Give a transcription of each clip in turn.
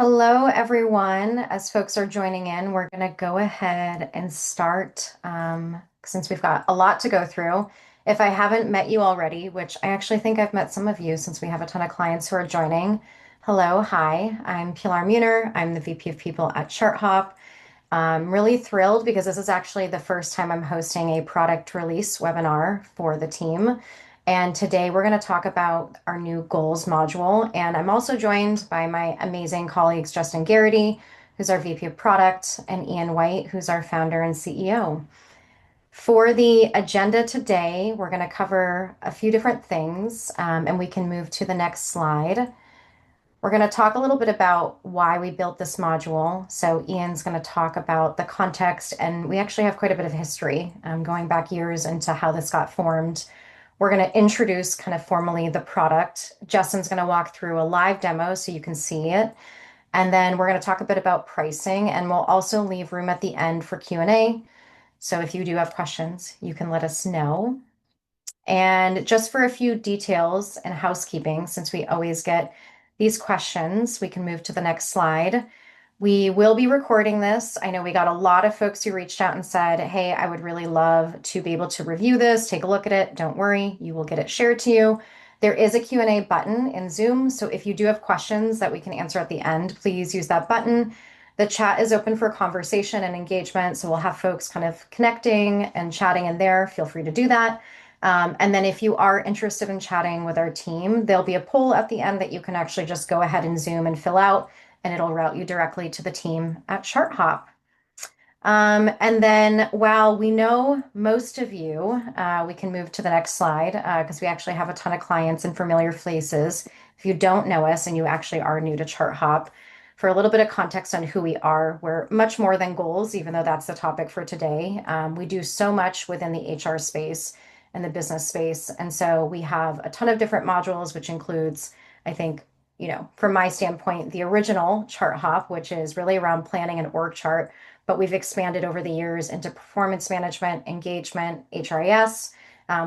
Hello, everyone. As folks are joining in, we're going to go ahead and start since we've got a lot to go through. If I haven't met you already, which I actually think I've met some of you since we have a ton of clients who are joining. Hello, hi, I'm Pilar Munner. I'm the VP of People at ChartHop. I'm really thrilled because this is actually the first time I'm hosting a product release webinar for the team. And today we're going to talk about our new goals module. And I'm also joined by my amazing colleagues, Justin Garrity, who's our VP of Product, and Ian White, who's our founder and CEO. For the agenda today, we're going to cover a few different things, and we can move to the next slide. We're going to talk a little bit about why we built this module. So Ian's going to talk about the context, and we actually have quite a bit of history going back years into how this got formed. We're going to introduce kind of formally the product. Justin's going to walk through a live demo so you can see it. And then we're going to talk a bit about pricing, and we'll also leave room at the end for Q&A. So if you do have questions, you can let us know. And just for a few details and housekeeping, since we always get these questions, we can move to the next slide. We will be recording this. I know we got a lot of folks who reached out and said, hey, I would really love to be able to review this, take a look at it. Don't worry, you will get it shared to you. There is a Q&A button in Zoom, so if you do have questions that we can answer at the end, please use that button. The chat is open for conversation and engagement, so we'll have folks kind of connecting and chatting in there. Feel free to do that. And then if you are interested in chatting with our team, there'll be a poll at the end that you can actually just go ahead and Zoom and fill out, and it'll route you directly to the team at ChartHop. And then while we know most of you, we can move to the next slide because we actually have a ton of clients and familiar faces. If you don't know us and you actually are new to ChartHop, for a little bit of context on who we are, we're much more than goals, even though that's the topic for today. We do so much within the HR space and the business space. And so we have a ton of different modules, which includes, I think, from my standpoint, the original ChartHop, which is really around planning and org chart, but we've expanded over the years into performance management, engagement, HRIS.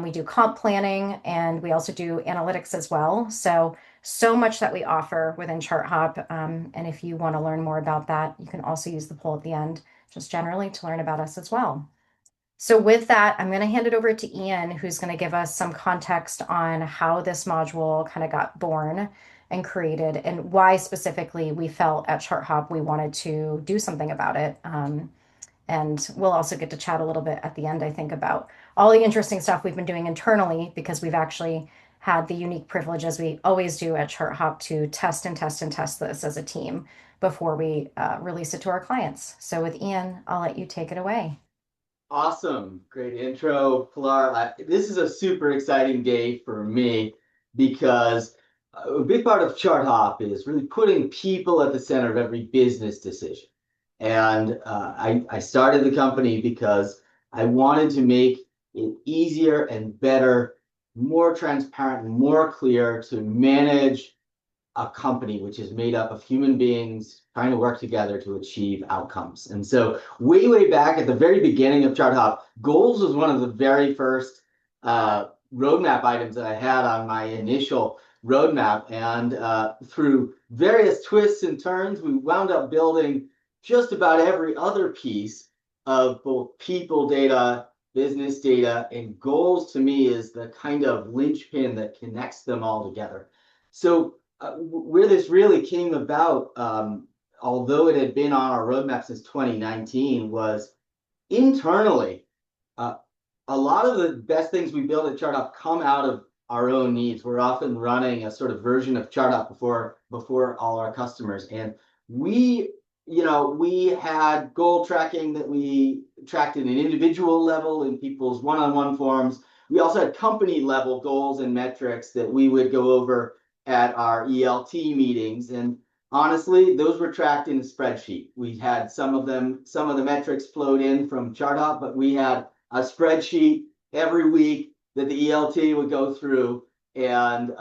We do comp planning, and we also do analytics as well. So much that we offer within ChartHop. And if you want to learn more about that, you can also use the poll at the end, just generally to learn about us as well. So with that, I'm going to hand it over to Ian, who's going to give us some context on how this module kind of got born and created and why specifically we felt at ChartHop we wanted to do something about it. And we'll also get to chat a little bit at the end, I think, about all the interesting stuff we've been doing internally because we've actually had the unique privilege, as we always do at ChartHop, to test and test and test this as a team before we release it to our clients. So with Ian, I'll let you take it away. Awesome. Great intro, Pilar. This is a super exciting day for me because a big part of ChartHop is really putting people at the center of every business decision. And I started the company because I wanted to make it easier and better, more transparent, and more clear to manage a company which is made up of human beings trying to work together to achieve outcomes. And so way back at the very beginning of ChartHop, goals was one of the very first roadmap items that I had on my initial roadmap. And through various twists and turns, we wound up building just about every other piece of both people data, business data, and goals to me is the kind of linchpin that connects them all together. So where this really came about, although it had been on our roadmap since 2019, was internally. A lot of the best things we build at ChartHop come out of our own needs. We're often running a sort of version of ChartHop before all our customers, and we had goal tracking that we tracked at an individual level in people's one-on-one forms. We also had company level goals and metrics that we would go over at our ELT meetings. And honestly, those were tracked in a spreadsheet. We had some of the metrics flowed in from ChartHop, but we had a spreadsheet every week that the ELT would go through and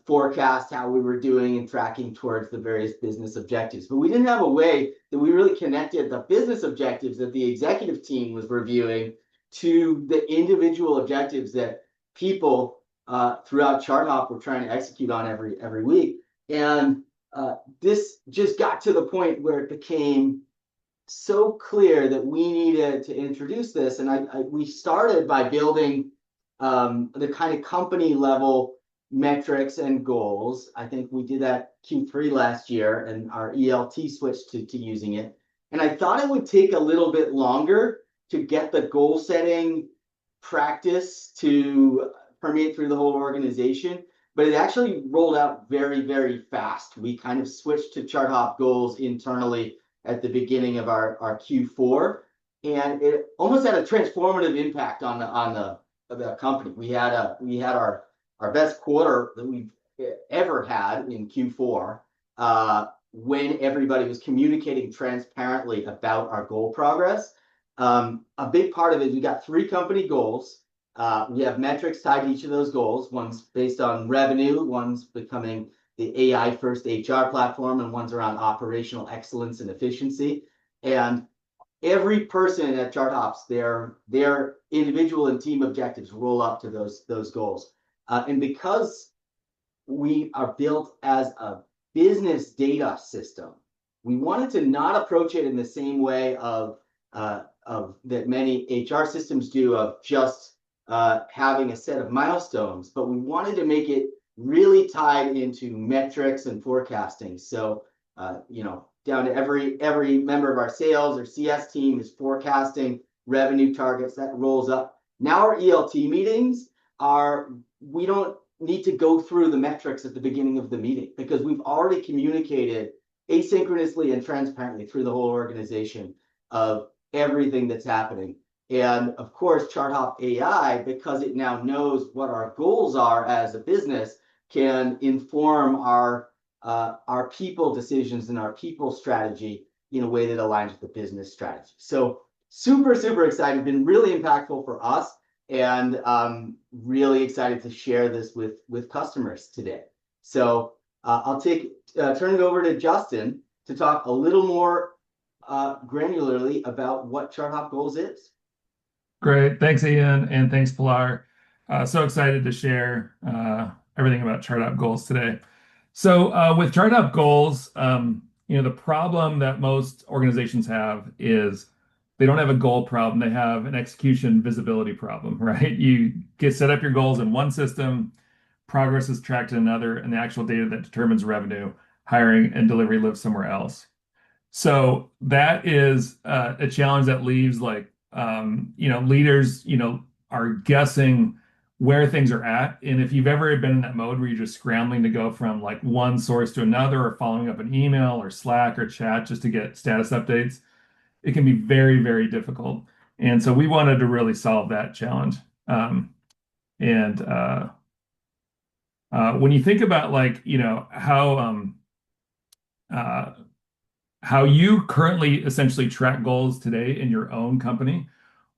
forecast how we were doing and tracking towards the various business objectives. But we didn't have a way that we really connected the business objectives that the executive team was reviewing to the individual objectives that people throughout ChartHop we're trying to execute on every week. And this just got to the point where it became so clear that we needed to introduce this. And we started by building the kind of company level metrics and goals. I think we did that Q3 last year, and our ELT switched to using it. And I thought it would take a little bit longer to get the goal setting practice to permeate through the whole organization, but it actually rolled out very, very fast. We kind of switched to ChartHop Goals internally at the beginning of our Q4, and it almost had a transformative impact on the company. We had our best quarter that we've ever had in Q4 when everybody was communicating transparently about our goal progress. A big part of it, we got 3 company goals. We have metrics tied to each of those goals. One's based on revenue, one's becoming the AI first HR platform, and one's around operational excellence and efficiency. And every person at ChartHops, their individual and team objectives roll up to those goals. And because we are built as a business data system, we wanted to not approach it in the same way of that many HR systems do, of just having a set of milestones, but we wanted to make it really tied into metrics and forecasting. So, down to every member of our sales or CS team is forecasting revenue targets that rolls up. Now our ELT meetings we don't need to go through the metrics at the beginning of the meeting because we've already communicated asynchronously and transparently through the whole organization of everything that's happening. And of course, ChartHop AI, because it now knows what our goals are as a business, can inform our people decisions and our people strategy in a way that aligns with the business strategy. So super, super excited, been really impactful for us, and really excited to share this with customers today. So I'll turn it over to Justin to talk a little more granularly about what ChartHop Goals is. Great. Thanks, Ian, and thanks, Pilar. So excited to share everything about ChartHop Goals today. So with ChartHop Goals, the problem that most organizations have is they don't have a goal problem. They have an execution visibility problem, right? You set up your goals in one system, progress is tracked in another, and the actual data that determines revenue, hiring, and delivery lives somewhere else. So that is a challenge that leaves leaders, are guessing where things are at. And if you've ever been in that mode where you're just scrambling to go from one source to another, or following up an email or Slack or chat just to get status updates, it can be very, very difficult. And so we wanted to really solve that challenge. And when you think about how you currently essentially track goals today in your own company,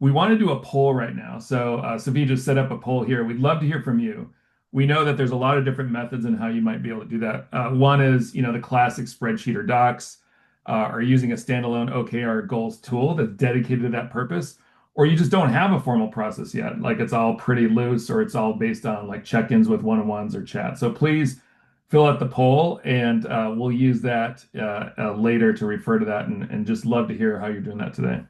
we want to do a poll right now. So Sophie just set up a poll here. We'd love to hear from you. We know that there's a lot of different methods in how you might be able to do that. One is, the classic spreadsheet or docs, or using a standalone OKR goals tool that's dedicated to that purpose, or you just don't have a formal process yet. Like it's all pretty loose, or it's all based on check-ins with one-on-ones or chat. So please fill out the poll, and we'll use that later to refer to that, and just love to hear how you're doing that today.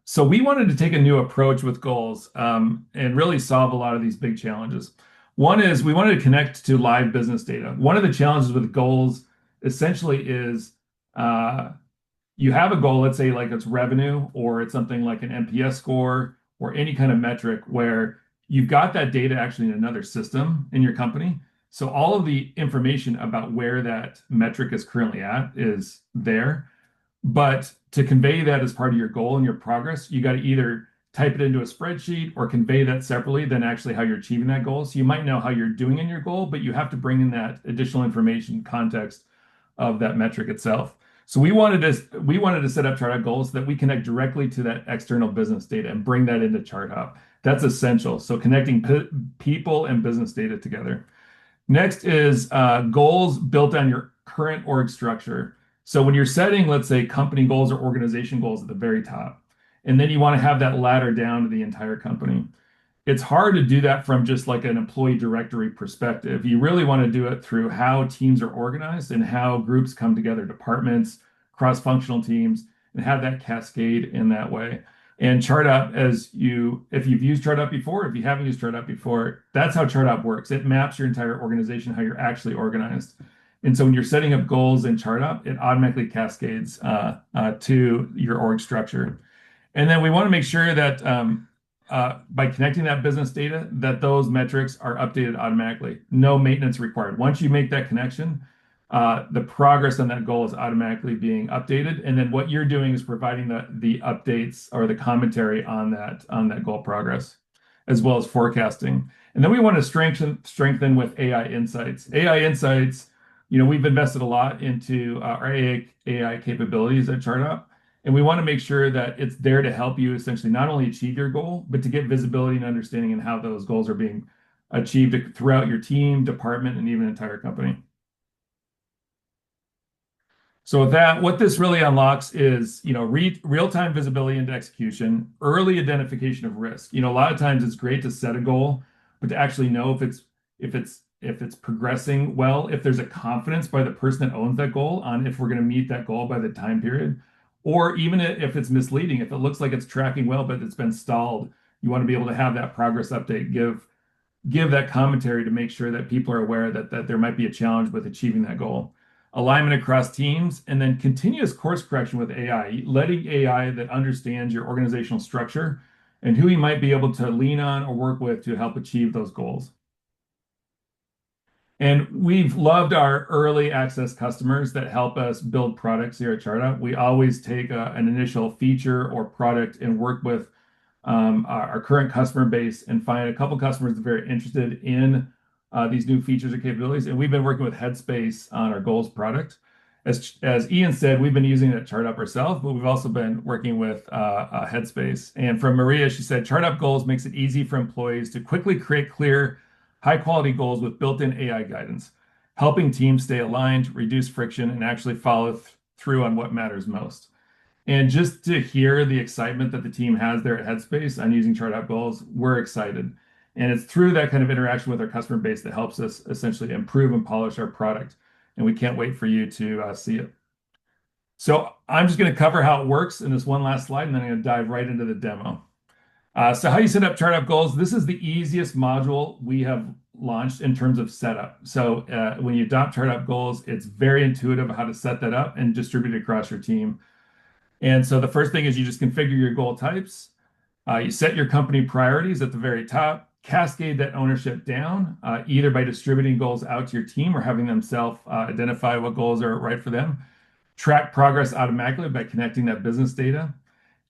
So we wanted to take a new approach with goals and really solve a lot of these big challenges. One is we wanted to connect to live business data. One of the challenges with goals essentially is you have a goal, let's say it's revenue, or it's something like an NPS score or any kind of metric where you've got that data actually in another system in your company. So all of the information about where that metric is currently at is there. But to convey that as part of your goal and your progress, you got to either type it into a spreadsheet or convey that separately than actually how you're achieving that goal. So you might know how you're doing in your goal, but you have to bring in that additional information, context of that metric itself. So we wanted to set up ChartHop Goals so that we connect directly to that external business data and bring that into ChartHop. That's essential. So connecting people and business data together. Next is goals built on your current org structure. So when you're setting, let's say, company goals or organization goals at the very top, and then you want to have that ladder down to the entire company. it's hard to do that from just like an employee directory perspective. You really want to do it through how teams are organized and how groups come together, departments, cross-functional teams, and have that cascade in that way. And ChartHop, if you've used ChartHop before, if you haven't used ChartHop before, that's how ChartHop works. It maps your entire organization, how you're actually organized. And so when you're setting up goals in ChartHop, it automatically cascades to your org structure. And then we want to make sure that by connecting that business data, that those metrics are updated automatically. No maintenance required. Once you make that connection, the progress on that goal is automatically being updated. And then what you're doing is providing the updates or the commentary on that goal progress, as well as forecasting. And then we want to strengthen with AI insights. AI insights, we've invested a lot into our AI capabilities at ChartHop. And we want to make sure that it's there to help you essentially not only achieve your goal, but to get visibility and understanding in how those goals are being achieved throughout your team, department, and even entire company. So with that, what this really unlocks is, real-time visibility into execution, early identification of risk. A lot of times it's great to set a goal, but to actually know if it's progressing well, if there's a confidence by the person that owns that goal on if we're going to meet that goal by the time period, or even if it's misleading, if it looks like it's tracking well, but it's been stalled, you want to be able to have that progress update, give that commentary to make sure that people are aware that there might be a challenge with achieving that goal. Alignment across teams, and then continuous course correction with AI, letting AI that understands your organizational structure and who you might be able to lean on or work with to help achieve those goals. And we've loved our early access customers that help us build products here at ChartHop. We always take an initial feature or product and work with our current customer base and find a couple customers that are very interested in these new features or capabilities. And we've been working with Headspace on our goals product. As Ian said, we've been using it at ChartHop ourselves, but we've also been working with Headspace. And from Maria, she said, ChartHop Goals makes it easy for employees to quickly create clear, high-quality goals with built-in AI guidance, helping teams stay aligned, reduce friction, and actually follow through on what matters most. And just to hear the excitement that the team has there at Headspace on using ChartHop Goals, we're excited. And it's through that kind of interaction with our customer base that helps us essentially improve and polish our product. And we can't wait for you to see it. So I'm just going to cover how it works in this one last slide, and then I'm going to dive right into the demo. So how you set up ChartHop Goals, this is the easiest module we have launched in terms of setup. So when you adopt ChartHop Goals, it's very intuitive how to set that up and distribute it across your team. And so the first thing is you just configure your goal types. You set your company priorities at the very top, cascade that ownership down, either by distributing goals out to your team or having them self-identify what goals are right for them. Track progress automatically by connecting that business data,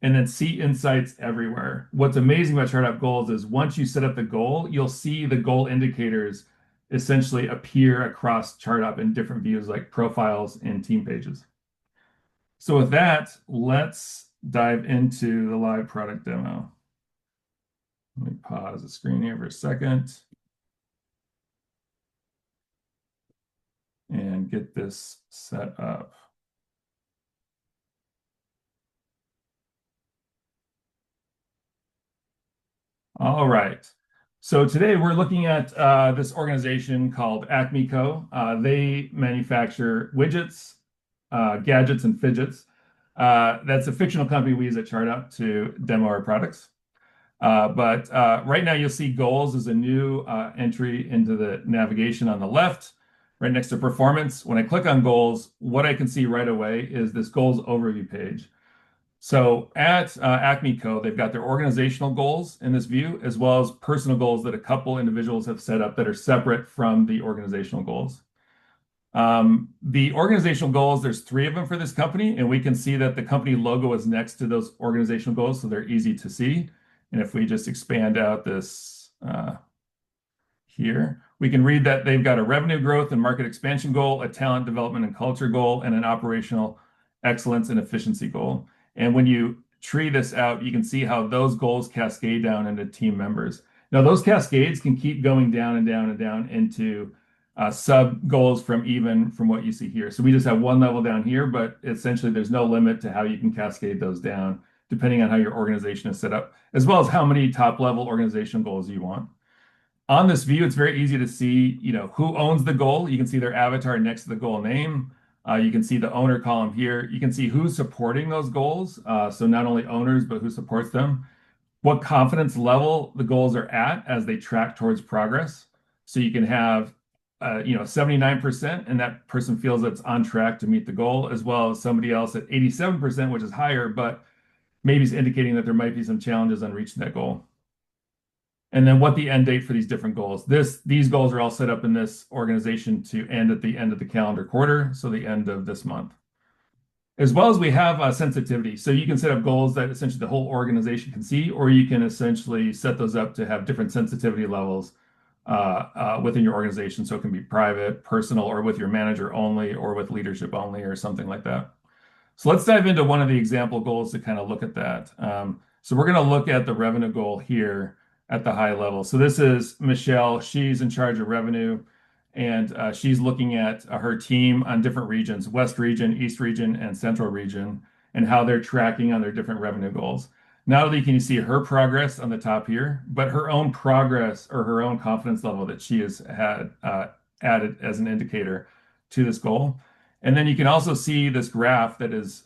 and then see insights everywhere. What's amazing about ChartHop Goals is once you set up the goal, you'll see the goal indicators essentially appear across ChartHop in different views like profiles and team pages. So with that, let's dive into the live product demo. Let me pause the screen here for a second and get this set up. All right. So today we're looking at this organization called Acme Co. They manufacture widgets, gadgets, and fidgets. That's a fictional company we use at ChartHop to demo our products. But right now you'll see goals as a new entry into the navigation on the left, right next to performance. When I click on goals, what I can see right away is this goals overview page. So at Acme Co, they've got their organizational goals in this view, as well as personal goals that a couple individuals have set up that are separate from the organizational goals. The organizational goals, there's 3 of them for this company, and we can see that the company logo is next to those organizational goals, so they're easy to see. And if we just expand out this here, we can read that they've got a revenue growth and market expansion goal, a talent development and culture goal, and an operational excellence and efficiency goal. And when you tree this out, you can see how those goals cascade down into team members. Now, those cascades can keep going down and down and down into sub goals from what you see here. So we just have one level down here, but essentially there's no limit to how you can cascade those down depending on how your organization is set up, as well as how many top-level organizational goals you want. On this view, it's very easy to see, who owns the goal. You can see their avatar next to the goal name. You can see the owner column here. You can see who's supporting those goals. So not only owners, but who supports them. What confidence level the goals are at as they track towards progress. So you can have, 79%, and that person feels it's on track to meet the goal, as well as somebody else at 87%, which is higher, but maybe is indicating that there might be some challenges on reaching that goal. And then what the end date for these different goals. These goals are all set up in this organization to end at the end of the calendar quarter, so the end of this month. As well as we have sensitivity. So you can set up goals that essentially the whole organization can see, or you can essentially set those up to have different sensitivity levels within your organization. So it can be private, personal, or with your manager only, or with leadership only, or something like that. So let's dive into one of the example goals to kind of look at that. So we're going to look at the revenue goal here at the high level. So this is Michelle. She's in charge of revenue, and she's looking at her team on different regions, West region, East region, and Central region, and how they're tracking on their different revenue goals. Not only can you see her progress on the top here, but her own progress or her own confidence level that she has had added as an indicator to this goal. And then you can also see this graph that is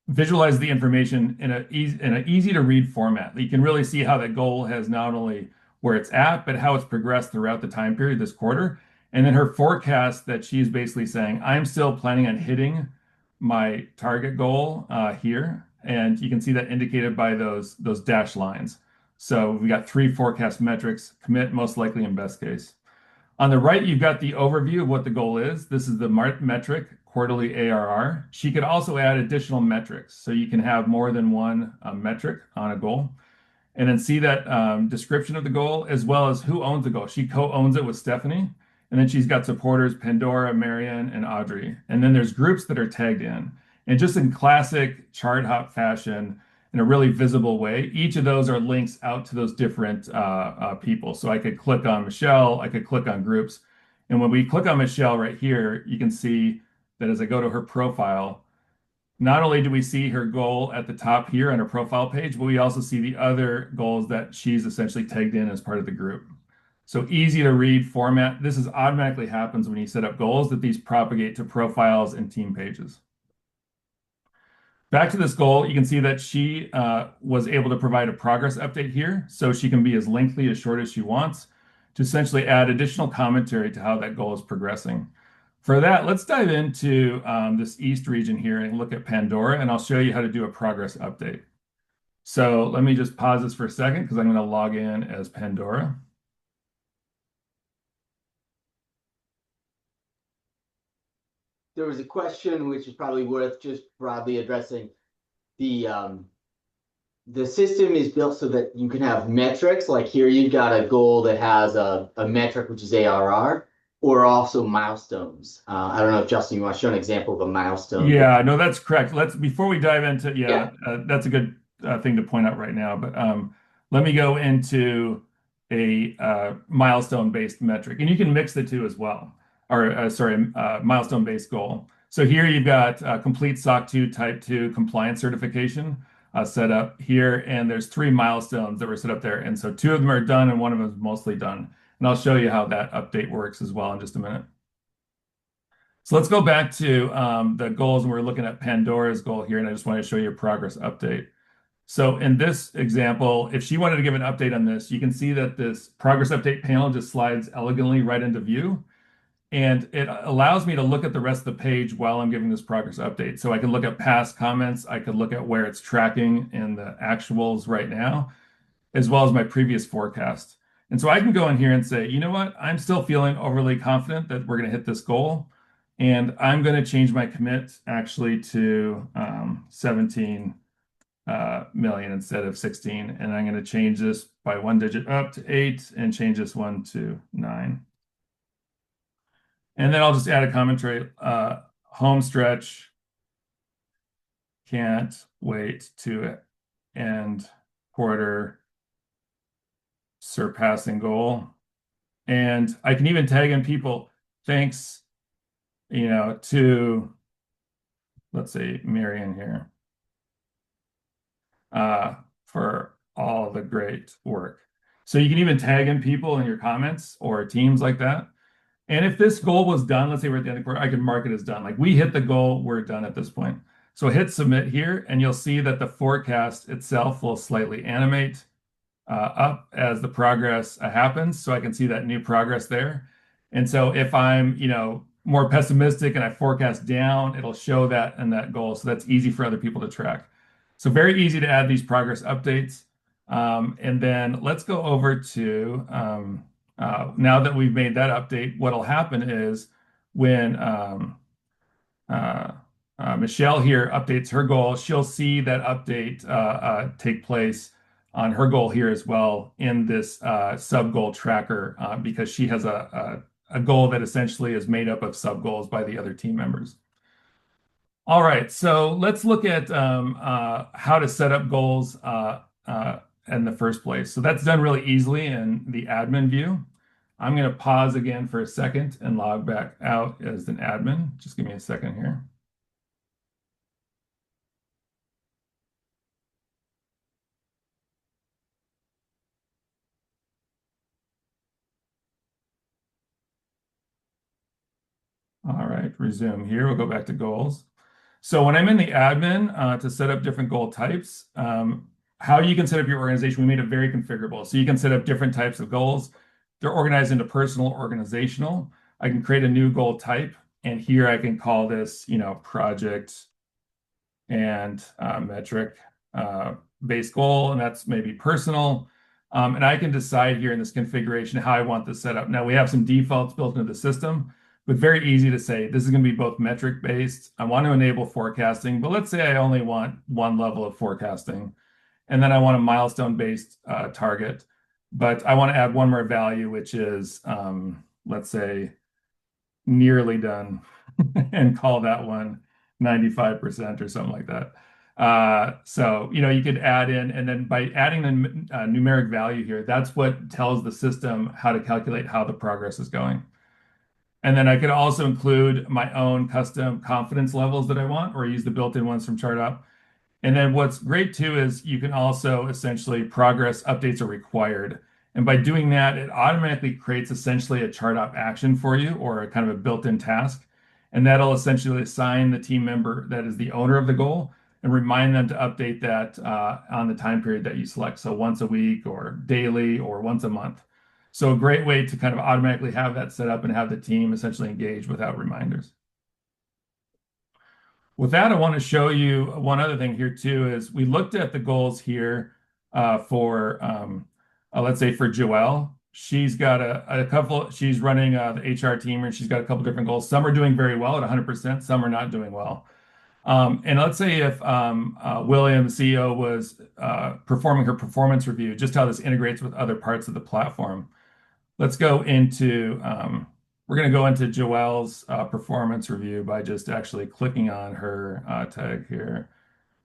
visualize the information in an easy to read format. You can really see how that goal has not only where it's at, but how it's progressed throughout the time period this quarter. And then her forecast that she's basically saying, I'm still planning on hitting my target goal here. And you can see that indicated by those dashed lines. So we got 3 forecast metrics: commit, most likely, and best case. On the right, you've got the overview of what the goal is. This is the metric, quarterly ARR. She could also add additional metrics. So you can have more than one metric on a goal. And then see that description of the goal, as well as who owns the goal. She co-owns it with Stephanie. And then she's got supporters, Pandora, Marianne, and Audrey. And then there's groups that are tagged in. And just in classic ChartHop fashion, in a really visible way, each of those are links out to those different people. So I could click on Michelle, I could click on groups. And when we click on Michelle right here, you can see that as I go to her profile, not only do we see her goal at the top here on her profile page, but we also see the other goals that she's essentially tagged in as part of the group. So easy to read format. This is automatically happens when you set up goals, that these propagate to profiles and team pages. Back to this goal, you can see that she was able to provide a progress update here. So she can be as lengthy, as short as she wants, to essentially add additional commentary to how that goal is progressing. For that, let's dive into this East region here and look at Pandora, and I'll show you how to do a progress update. So let me just pause this for a second because I'm going to log in as Pandora. There was a question which is probably worth just broadly addressing. The system is built so that you can have metrics. Like here, you've got a goal that has a metric, which is ARR, or also milestones. I don't know if Justin, you want to show an example of a milestone? Yeah, no, that's correct. Before we dive into, Yeah. that's a good thing to point out right now. But let me go into a milestone-based metric, and you can mix the two as well. Or sorry, milestone-based goal. So here you've got complete SOC 2 Type 2 compliance certification set up here, and there's 3 milestones that were set up there. And so 2 of them are done, and 1 of them is mostly done. And I'll show you how that update works as well in just a minute. So let's go back to the goals, and we're looking at Pandora's goal here, and I just want to show you a progress update. So in this example, if she wanted to give an update on this, you can see that this progress update panel just slides elegantly right into view. And it allows me to look at the rest of the page while I'm giving this progress update. So I can look at past comments, I could look at where it's tracking in the actuals right now, as well as my previous forecast. And so I can go in here and say, you know what, I'm still feeling overly confident that we're going to hit this goal. And I'm going to change my commit actually to 17 million instead of 16. And I'm going to change this by 1 digit up to 8 and change this one to 9. And then I'll just add a commentary, home stretch, can't wait to end quarter, surpassing goal. And I can even tag in people, thanks, to, let's say, Marion here. for all the great work. So you can even tag in people in your comments or teams like that. And if this goal was done, let's say we're at the end of the quarter, I can mark it as done. Like we hit the goal, we're done at this point. So hit submit here, and you'll see that the forecast itself will slightly animate up as the progress happens. So I can see that new progress there. And so if I'm, more pessimistic and I forecast down, it'll show that in that goal. So that's easy for other people to track. So very easy to add these progress updates. And then let's go over to now that we've made that update, what'll happen is when uh, Michelle here updates her goal, she'll see that update take place on her goal here as well in this sub goal tracker because she has a goal that essentially is made up of sub goals by the other team members. All right, so let's look at how to set up goals in the first place. So that's done really easily in the admin view. I'm going to pause again for a second and log back out as an admin. Just give me a second here. All right, resume here. We'll go back to goals. So when I'm in the admin to set up different goal types, how you can set up your organization, we made it very configurable. So you can set up different types of goals. They're organized into personal, organizational. I can create a new goal type, and here I can call this, project and metric based goal, and that's maybe personal. And I can decide here in this configuration how I want this set up. Now we have some defaults built into the system, but very easy to say this is going to be both metric based. I want to enable forecasting, but let's say I only want one level of forecasting, and then I want a milestone based target, but I want to add one more value, which is let's say nearly done, and call that one 95% or something like that. So, you could add in, and then by adding the numeric value here, that's what tells the system how to calculate how the progress is going. And then I could also include my own custom confidence levels that I want, or use the built-in ones from ChartHop. And then what's great too is you can also essentially progress updates are required. And by doing that, it automatically creates essentially a ChartHop action for you or a kind of a built-in task. And that'll essentially assign the team member that is the owner of the goal and remind them to update that on the time period that you select. So once a week or daily or once a month. So a great way to kind of automatically have that set up and have the team essentially engage without reminders. With that, I want to show you one other thing here too, is we looked at the goals here for, let's say for Joelle. She's got a couple, she's running the HR team, and she's got a couple different goals. Some are doing very well at 100%, some are not doing well. And let's say if William, the CEO, was performing her performance review, just how this integrates with other parts of the platform. Let's go into, we're going to go into Joelle's performance review by just actually clicking on her tag here.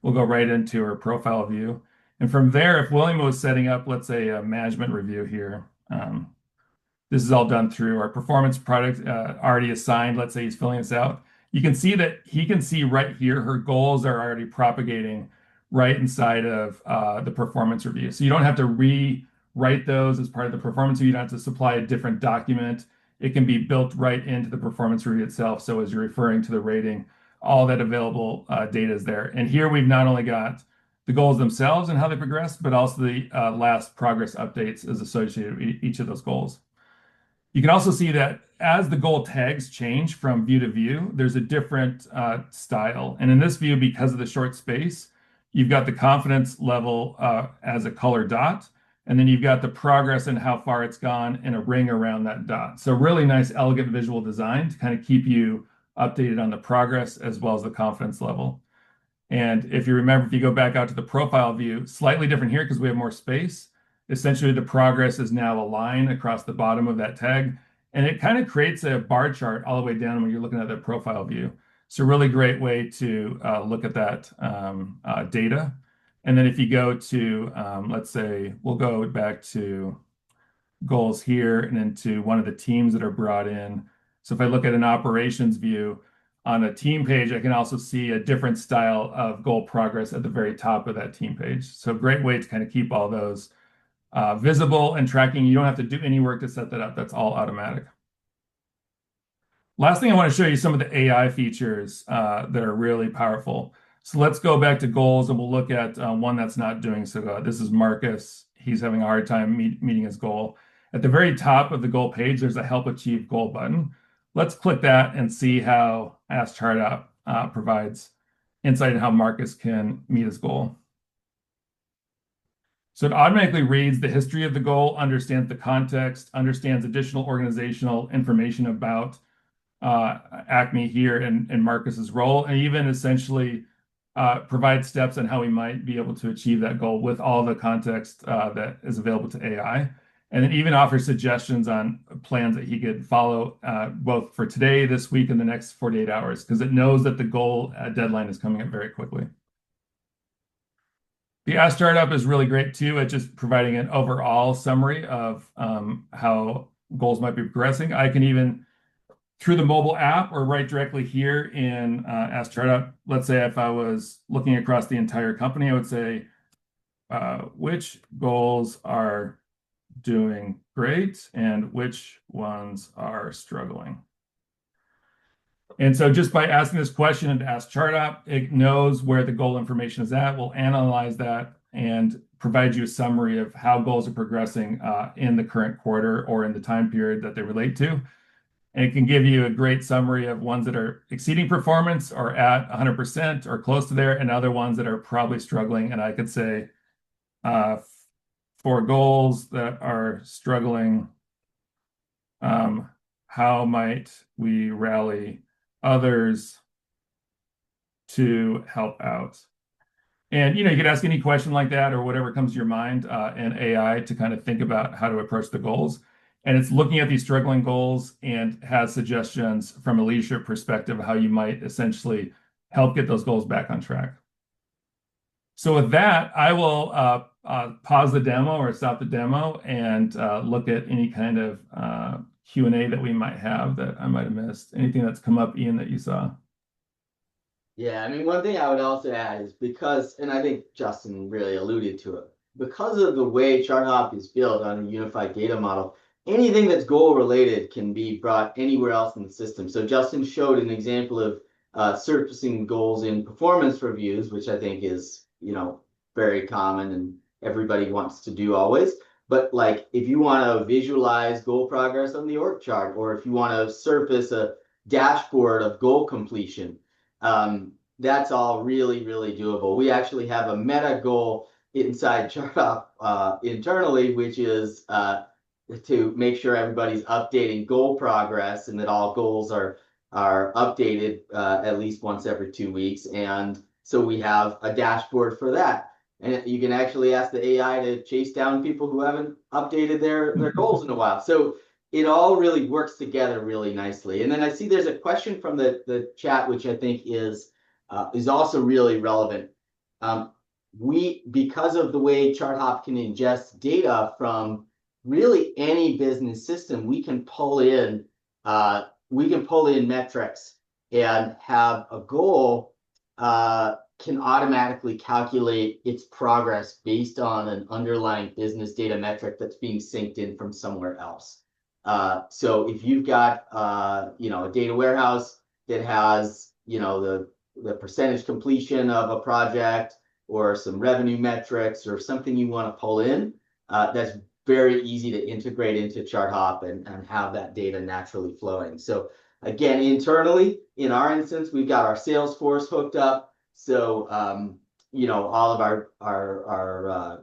We'll go right into her profile view. And from there, if William was setting up, let's say a management review here, this is all done through our performance product already assigned. Let's say he's filling this out. You can see that he can see right here, her goals are already propagating right inside of the performance review. So you don't have to rewrite those as part of the performance review. You don't have to supply a different document. It can be built right into the performance review itself. So as you're referring to the rating, all that available data is there. And here we've not only got the goals themselves and how they progress, but also the last progress updates is associated with each of those goals. You can also see that as the goal tags change from view to view, there's a different style. And in this view, because of the short space, you've got the confidence level as a color dot, and then you've got the progress and how far it's gone in a ring around that dot. So really nice, elegant visual design to kind of keep you updated on the progress as well as the confidence level. And if you remember, if you go back out to the profile view, slightly different here because we have more space. Essentially, the progress is now a line across the bottom of that tag, and it kind of creates a bar chart all the way down when you're looking at the profile view. It's a really great way to look at that data. And then if you go to, let's say, we'll go back to goals here and into one of the teams that are brought in. So if I look at an operations view, on a team page, I can also see a different style of goal progress at the very top of that team page. So great way to kind of keep all those visible and tracking. You don't have to do any work to set that up. That's all automatic. Last thing I want to show you some of the AI features that are really powerful. So let's go back to goals and we'll look at one that's not doing so good. This is Marcus. He's having a hard time meeting his goal. At the very top of the goal page, there's a help achieve goal button. Let's click that and see how Ask ChartHop provides insight into how Marcus can meet his goal. So it automatically reads the history of the goal, understands the context, understands additional organizational information about Acme here and Marcus's role, and even essentially provide steps on how we might be able to achieve that goal with all the context that is available to AI. And then even offers suggestions on plans that he could follow both for today, this week, and the next 48 hours, because it knows that the goal deadline is coming up very quickly. The Ask ChartHop is really great too at just providing an overall summary of how goals might be progressing. I can even through the mobile app or right directly here in Ask ChartHop. Let's say if I was looking across the entire company, I would say, which goals are doing great and which ones are struggling? And so just by asking this question and Ask ChartHop, it knows where the goal information is at. We'll analyze that and provide you a summary of how goals are progressing in the current quarter or in the time period that they relate to. And it can give you a great summary of ones that are exceeding performance or at 100% or close to there, and other ones that are probably struggling. And I could say for goals that are struggling, how might we rally others to help out? And you could ask any question like that or whatever comes to your mind in AI to kind of think about how to approach the goals. And it's looking at these struggling goals and has suggestions from a leadership perspective of how you might essentially help get those goals back on track. So with that, I will pause the demo or stop the demo and look at any kind of Q&A that we might have that I might have missed. Anything that's come up, Ian, that you saw? Yeah, I mean, one thing I would also add is because, and I think Justin really alluded to it, because of the way ChartHop is built on a unified data model, anything that's goal related can be brought anywhere else in the system. So Justin showed an example of surfacing goals in performance reviews, which I think is, very common and everybody wants to do always. But like if you want to visualize goal progress on the org chart, or if you want to surface a dashboard of goal completion, that's all really, really doable. We actually have a meta goal inside ChartHop internally, which is to make sure everybody's updating goal progress and that all goals are updated at least once every 2 weeks. And so we have a dashboard for that. And you can actually ask the AI to chase down people who haven't updated their goals in a while. So it all really works together really nicely. And then I see there's a question from the chat, which I think is also really relevant. Because of the way ChartHop can ingest data from really any business system, we can pull in metrics and have a goal can automatically calculate its progress based on an underlying business data metric that's being synced in from somewhere else. So if you've got a data warehouse that has the percentage completion of a project or some revenue metrics or something you want to pull in, that's very easy to integrate into ChartHop and have that data naturally flowing. So again, internally in our instance, we've got our Salesforce hooked up. So all of our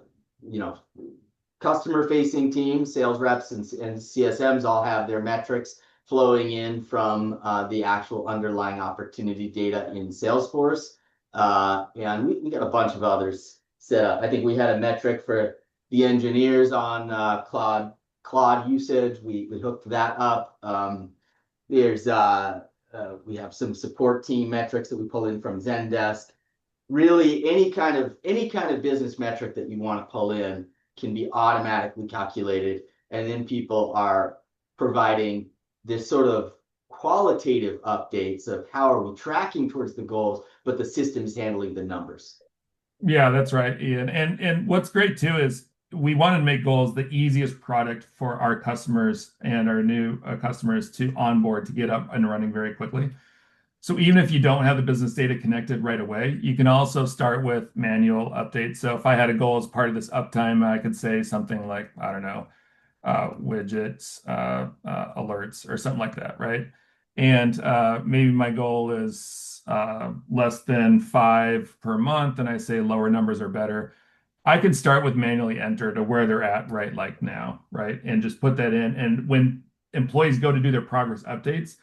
customer-facing teams, sales reps and CSMs all have their metrics flowing in from the actual underlying opportunity data in Salesforce. And we got a bunch of others set up. I think we had a metric for the engineers on Claude usage. We hooked that up. We have some support team metrics that we pull in from Zendesk. Really, any kind of business metric that you want to pull in can be automatically calculated, and then people are providing this sort of qualitative updates of how are we tracking towards the goals, but the system's handling the numbers. Yeah, that's right, Ian. And what's great too is we wanted to make goals the easiest product for our customers and our new customers to onboard to get up and running very quickly. So even if you don't have the business data connected right away, you can also start with manual updates. So if I had a goal as part of this uptime, I could say something like, I don't know, widgets, alerts, or something like that, right? And maybe my goal is less than 5 per month, and I say lower numbers are better. I can start with manually enter to where they're at right like now, right? And just put that in. And when employees go to do their progress updates,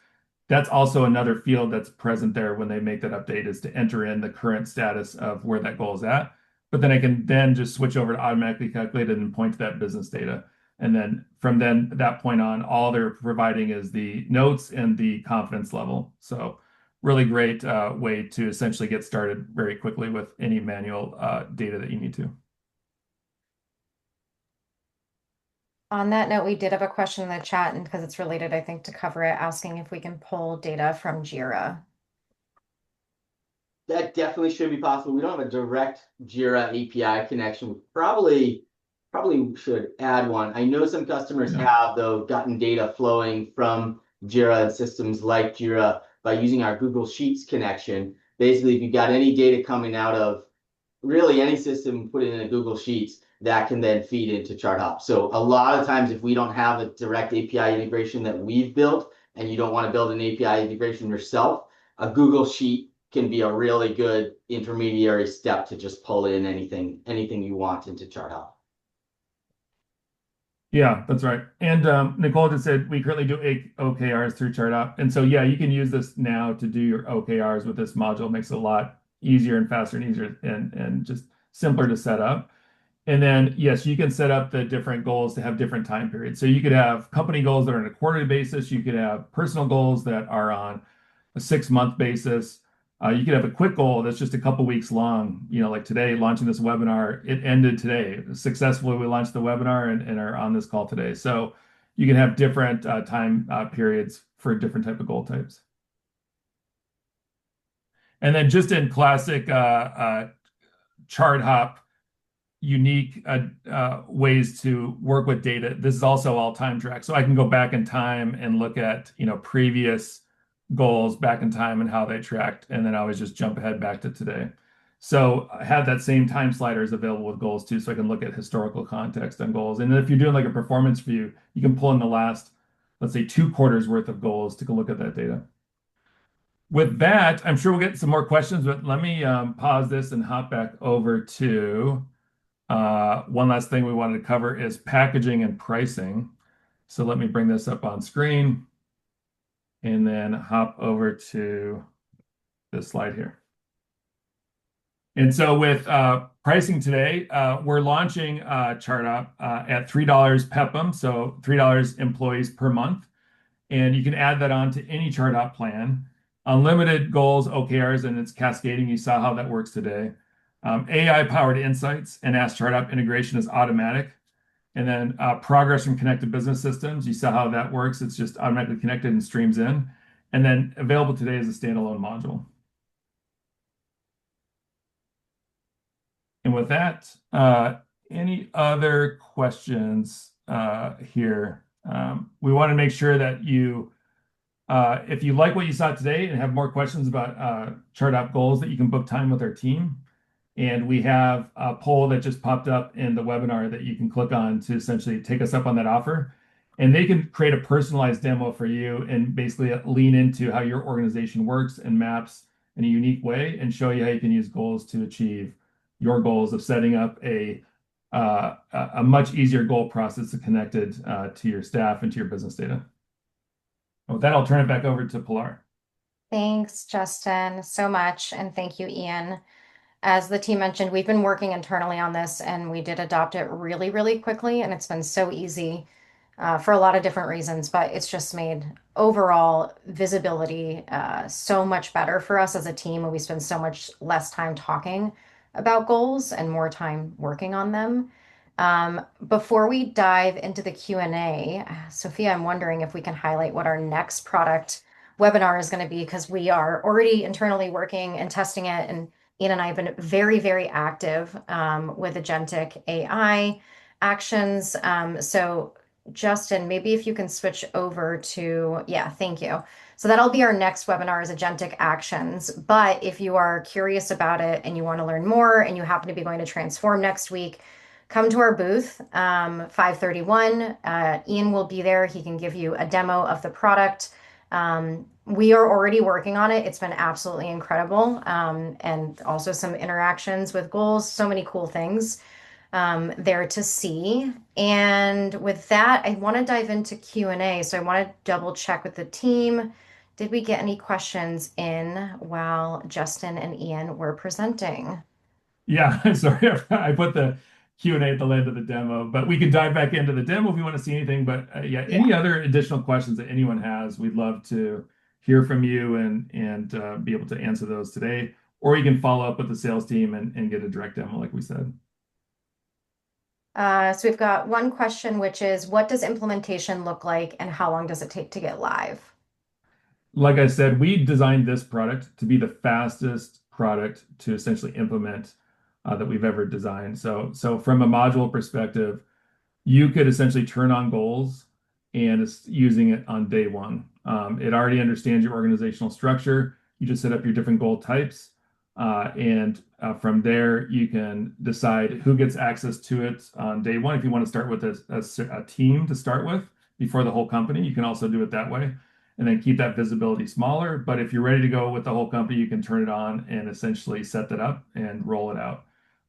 that's also another field that's present there when they make that update is to enter in the current status of where that goal is at. But then I can then just switch over to automatically calculate it and point to that business data. And then from then that point on, all they're providing is the notes and the confidence level. So really great way to essentially get started very quickly with any manual data that you need to. On that note, we did have a question in the chat, and because it's related, I think, to cover it, asking if we can pull data from Jira. That definitely should be possible. We don't have a direct Jira API connection. We probably should add one. I know some customers have, though, gotten data flowing from Jira and systems like Jira by using our Google Sheets connection. Basically, if you've got any data coming out of really any system, put it in a Google Sheets, that can then feed into ChartHop. So a lot of times, if we don't have a direct API integration that we've built, and you don't want to build an API integration yourself, a Google Sheet can be a really good intermediary step to just pull in anything you want into ChartHop. Yeah, that's right. And Nicole just said we currently do OKRs through ChartHop. And so, yeah, you can use this now to do your OKRs with this module. It makes it a lot easier and faster and easier and just simpler to set up. And then, yes, you can set up the different goals to have different time periods. So you could have company goals that are on a quarterly basis. You could have personal goals that are on a 6-month basis. You could have a quick goal that's just a couple weeks long. Like today, launching this webinar, it ended today. Successfully, we launched the webinar and are on this call today. So you can have different time periods for different type of goal types. And then just in classic ChartHop unique ways to work with data. This is also all time track. So I can go back in time and look at, previous goals back in time and how they tracked. And then I always just jump ahead back to today. So I have that same time sliders available with goals too. So I can look at historical context on goals. And then if you're doing like a performance view, you can pull in the last, let's say 2 quarters worth of goals to go look at that data. With that, I'm sure we'll get some more questions, but let me pause this and hop back over to one last thing we wanted to cover is packaging and pricing. So let me bring this up on screen and then hop over to this slide here. And so with pricing today, we're launching ChartHop at $3 PEPM, so $3 employees per month. And you can add that on to any ChartHop plan. Unlimited goals, OKRs, and it's cascading. You saw how that works today. AI-powered insights and Ask ChartHop integration is automatic. And then progress from connected business systems. You saw how that works. It's just automatically connected and streams in. And then available today as a standalone module. And with that, any other questions here? We want to make sure that you, if you like what you saw today and have more questions about ChartHop goals, that you can book time with our team. And we have a poll that just popped up in the webinar that you can click on to essentially take us up on that offer. And they can create a personalized demo for you and basically lean into how your organization works and maps in a unique way and show you how you can use goals to achieve your goals of setting up a much easier goal process connected to your staff and to your business data. With that, I'll turn it back over to Pilar. Thanks, Justin, so much. And thank you, Ian. As the team mentioned, we've been working internally on this and we did adopt it really, really quickly. And it's been so easy for a lot of different reasons, but it's just made overall visibility so much better for us as a team. And we spend so much less time talking about goals and more time working on them. Before we dive into the Q&A, Sophia, I'm wondering if we can highlight what our next product webinar is going to be because we are already internally working and testing it. And Ian and I have been very, very active with agentic AI actions. So, Justin, maybe if you can switch over to, yeah, thank you. So that'll be our next webinar is agentic actions. But if you are curious about it and you want to learn more and you happen to be going to Transform next week, come to our booth, 531. Ian will be there. He can give you a demo of the product. We are already working on it. It's been absolutely incredible. And also some interactions with goals, so many cool things there to see. And with that, I want to dive into Q&A. So I want to double check with the team. Did we get any questions in while Justin and Ian were presenting? Yeah, sorry, I put the Q&A at the end of the demo, but we can dive back into the demo if you want to see anything. But yeah, Yeah. any other additional questions that anyone has, we'd love to hear from you and be able to answer those today. Or you can follow up with the sales team and get a direct demo, like we said. So we've got one question, which is, what does implementation look like and how long does it take to get live? Like I said, we designed this product to be the fastest product to essentially implement that we've ever designed. So from a module perspective, you could essentially turn on goals and it's using it on day one. It already understands your organizational structure. You just set up your different goal types. And from there, you can decide who gets access to it on day one. If you want to start with a team to start with before the whole company, you can also do it that way and then keep that visibility smaller. But if you're ready to go with the whole company, you can turn it on and essentially set that up and roll it out.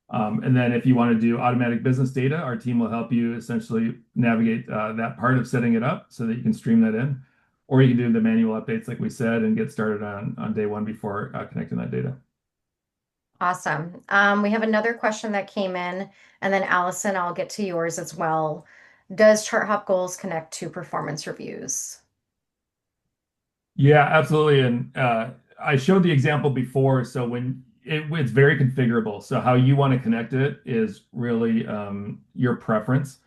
And then if you want to do automatic business data, our team will help you essentially navigate that part of setting it up so that you can stream that in. Or you can do the manual updates, like we said, and get started on day one before connecting that data. Awesome. We have another question that came in, and then Allison, I'll get to yours as well. Does ChartHop Goals connect to performance reviews? Yeah, absolutely. And I showed the example before. So it's very configurable. So how you want to connect it is really your preference.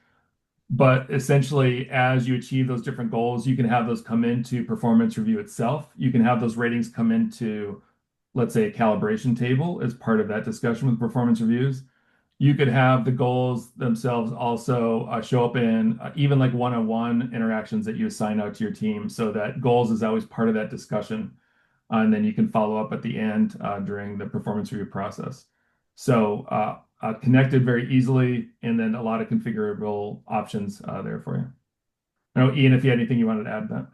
But essentially, as you achieve those different goals, you can have those come into performance review itself. You can have those ratings come into, let's say, a calibration table as part of that discussion with performance reviews. You could have the goals themselves also show up in even like one-on-one interactions that you assign out to your team so that goals is always part of that discussion. And then you can follow up at the end during the performance review process. So connected very easily, and then a lot of configurable options there for you. I know, Ian, if you had anything you wanted to add to that.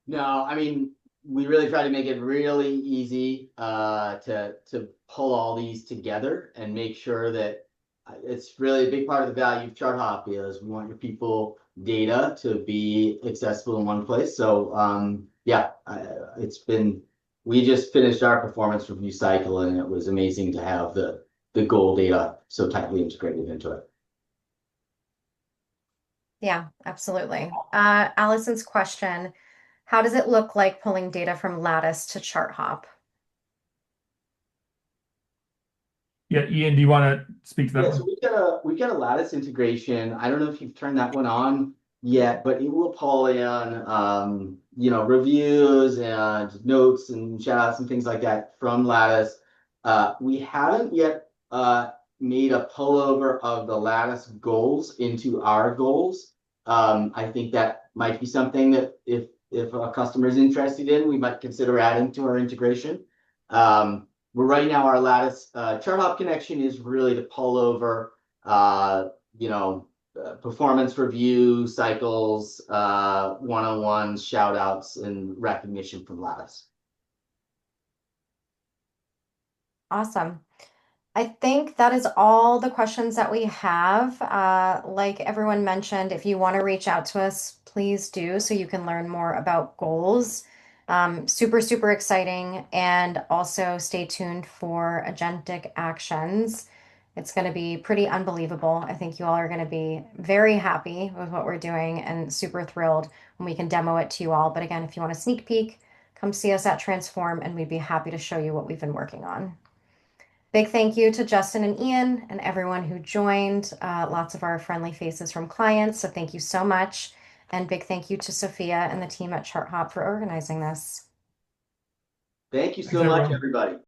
No, I mean, we really try to make it really easy to pull all these together and make sure that it's really a big part of the value of ChartHop is we want your people data to be accessible in one place. So yeah, it's been we just finished our performance review cycle and it was amazing to have the goal data so tightly integrated into it. Yeah, absolutely. Allison's question, how does it look like pulling data from Lattice to ChartHop? Yeah, Ian, do you want to speak to that Yeah, one? so we've got a Lattice integration. I don't know if you've turned that one on yet, but it will pull in reviews and notes and shout outs and things like that from Lattice. We haven't yet made a pullover of the Lattice goals into our goals. I think that might be something that if a customer is interested in, we might consider adding to our integration. But right now, our Lattice ChartHop connection is really to pull over, performance review cycles, one-on-ones, shout outs, and recognition from Lattice. Awesome. I think that is all the questions that we have. Like everyone mentioned, if you want to reach out to us, please do so you can learn more about goals. Super, super exciting. And also stay tuned for agentic actions. It's going to be pretty unbelievable. I think you all are going to be very happy with what we're doing and super thrilled when we can demo it to you all. But again, if you want a sneak peek, come see us at Transform and we'd be happy to show you what we've been working on. Big thank you to Justin and Ian and everyone who joined. Lots of our friendly faces from clients. So thank you so much. And big thank you to Sophia and the team at ChartHop for organizing this. Thank you Thanks, so much, everyone. everybody.